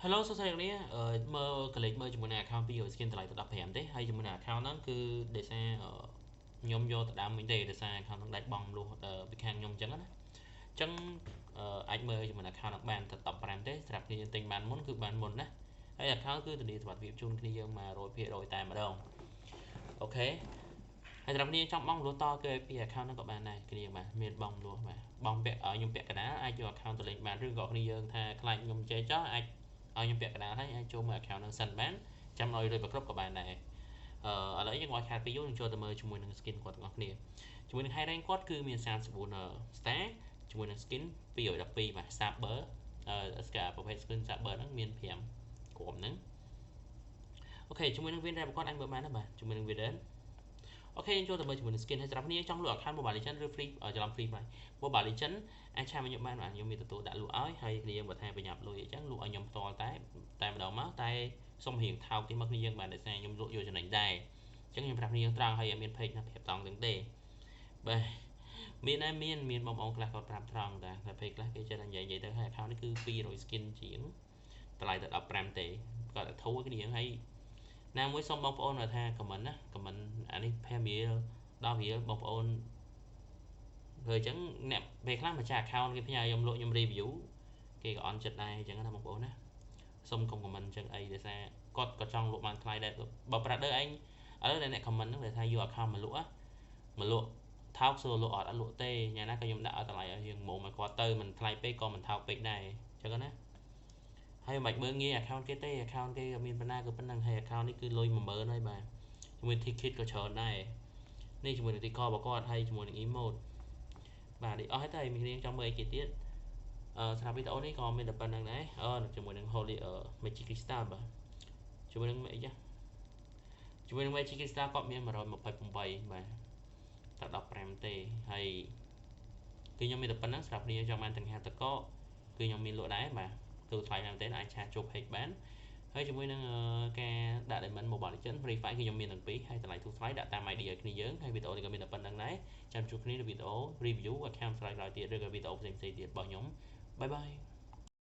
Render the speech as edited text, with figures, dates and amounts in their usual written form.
Hello សួស្តីអ្នកនាងមើលកលេចមើលជាមួយនឹង account ពី skin តម្លៃទៅ15ទេហើយជាមួយនឹង account ហ្នឹងគឺដោយសារខ្ញុំយកទៅដាំវិញទេដោយសារ account ហ្នឹងដាច់បង់លុះពីខាងខ្ញុំអញ្ចឹងណាអញ្ចឹងអាចមើលជាមួយនឹង account ហ្នឹងបានទៅ15ទេសម្រាប់គ្នាយើងទិញបានមុនគឺបានមុនណាហើយ account គឺធានាសុវត្ថិភាពជូនគ្នាយើងមក100%តែម្ដងអូខេហើយសម្រាប់គ្នាចង់បង់លុះតគឺពី account ហ្នឹងក៏បានដែរគ្នាបាទមានបង់លុះបាទបង់ពាក់ឲ្យខ្ញុំពាក់កណ្ដាលអាចយក account ទៅលេងបានឬក៏គ្នាយើងថាខ្លាចខ្ញុំចេះចោះអាចឲ្យខ្ញុំពាក់កណ្ដាលហើយអាចចូលមើល account ហ្នឹងសិនបានចាំឲ្យលុយប្រគ្រប់ក៏បានដែរឥឡូវយើងមកខាតពីយូរនឹងចូលទៅមើលជាមួយនឹង skin គាត់ទាំងអស់គ្នាជាមួយនឹង high rank គាត់គឺមាន34 star ជាមួយនឹង skin 212បាទ saber ប្រភេទ skin saber ហ្នឹងមាន5ក្រុមហ្នឹងអូខេជាមួយនឹង win rate គាត់អាចមើលបានដែរបាទជាមួយនឹង win rate អូខេយើងចូលទៅមើលជាមួយនឹង skin ហើយសម្រាប់គ្នាចង់លក់ account Mobile Legends ឬ free ច្រឡំ free បាទ Mobile Legends អាចឆាមខ្ញុំបានខ្ញុំមានទទួលដាក់លក់ឲ្យហើយគ្នាយើងបើថាប្រញាប់លុយអញ្ចឹងលក់ឲ្យខ្ញុំផ្ទាល់តែម្ដងមកតែសុំរៀងថោកទីមកគ្នាយើងបានដោយសារខ្ញុំលក់យកចំណេញដែរអញ្ចឹងខ្ញុំប្រាប់គ្នាយើងត្រង់ហើយអត់មាន page ណាប្រាប់តង់ទាំងទេបាទមានបងប្អូនខ្លះគាត់ប្រាប់ត្រង់តែ page ខ្លះគេចេះតែនិយាយទៅហើយ account នេះគឺ200 skin ជាងតម្លៃទៅ15ទេគាត់តែធូរគ្នាហើយណាមួយសូមបងប្អូនថា comment ណា comment អានេះ Premier ដល់វាបងប្អូនព្រោះអញ្ចឹងអ្នកពេលខ្លះម្ចាស់ account គេផ្ញើខ្ញុំលក់ខ្ញុំ review គេក៏អន់ចិត្តដែរអញ្ចឹងណាបងប្អូនណាសូមកុំ comment អញ្ចឹងអីដោយសារគាត់ក៏ចង់លក់បានថ្លៃដែរបើប្រាប់ដល់ឯងឥឡូវអ្នក comment ហ្នឹងដែលថាយក account មកលក់ថោកសួរលក់អត់លក់ទេយ៉ាងណាក៏ខ្ញុំដាក់ឲ្យតម្លៃឲ្យយើងមុំឲ្យគាត់ទៅមិនថ្លៃពេកក៏មិនថោកពេកដែរអញ្ចឹងណាហើយមិនមើលងាយ account គេទេ account គេក៏មានបណ្ណាគឺប៉ុណ្ណឹងហើយ account នេះគឺលុយ 10000 ហើយបាទជាមួយ ticket ក៏ច្រើនដែរនេះជាមួយនឹង ticket របស់គាត់ហើយជាមួយនឹង emote បាទនេះអស់ហើយតើមានគ្នាចង់មើលអីគេទៀតសម្រាប់វីដេអូនេះក៏មានតែប៉ុណ្្នឹងដែរជាមួយនឹង Holy Magic Crystal បាទជាមួយនឹងអីចាជាមួយនឹង Magic Crystal គាត់មាន128បាទតែ15ទេហើយគឺខ្ញុំមានតែប៉ុណ្្នឹងសម្រាប់គ្នាចង់បានទាំងហាតកគឺខ្ញុំមានលក់ដែរបាទទូថ្លៃណាស់ទេអាចឆាចូល page បានហើយជាមួយនឹងការដាក់ Diamond Mobile Legends Free Fire គឺខ្ញុំមានទាំងពីរហើយតម្លៃទូថ្លៃដាក់តាម ID ឲ្យគ្នាយើងហើយវីដេអូនេះក៏មានតែប៉ុណ្្នឹងដែរចាំជួបគ្នានៅវីដេអូ review account ក្រោយៗទៀតឬក៏វីដេអូផ្សេងៗទៀតរបស់ខ្ញុំបាយបាយ